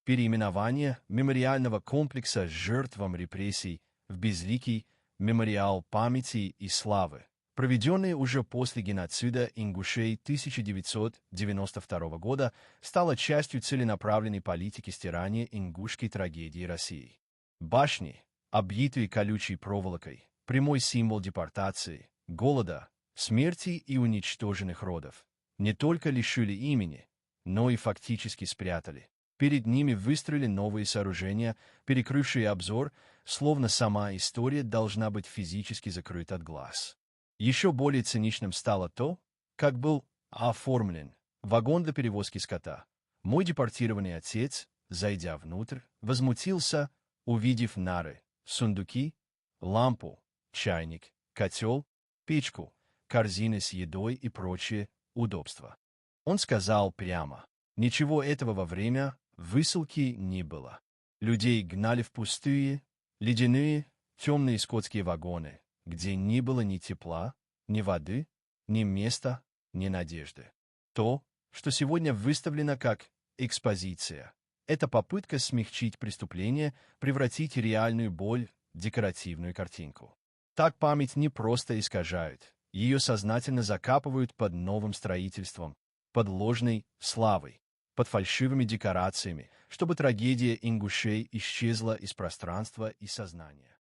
переименование мемориального комплекса жертвам репрессий в безликий мемориал памяти и славы, проведенный уже после геноцида ингушей 1992 года, стало частью целенаправленной политики стирания ингушской трагедии России. Башни, обвитые колючей проволокой, прямой символ депортации, голода, смерти и уничтоженных родов, не только лишили имени, но и фактически спрятали. Перед ними выстроили новые сооружения, перекрывшие обзор, словно сама история должна быть физически закрыта от глаз. Еще более циничным стало то, как был оформлен вагон для перевозки скота. Мой депортированный отец, зайдя внутрь, возмутился, увидев нары, сундуки, лампу, чайник, котел, печку, корзины с едой и прочие удобства. Он сказал прямо: ничего этого во время высылки не было. Людей гнали в пустые, ледяные, темные скотские вагоны, где не было ни тепла, ни воды, ни места, ни надежды. То, что сегодня выставлено как экспозиция, это попытка смягчить преступление, превратить реальную боль в декоративную картинку. Так память не просто искажают, ее сознательно закапывают под новым строительством, под ложной славой, под фальшивыми декорациями, чтобы трагедия ингушей исчезла из пространства и сознания.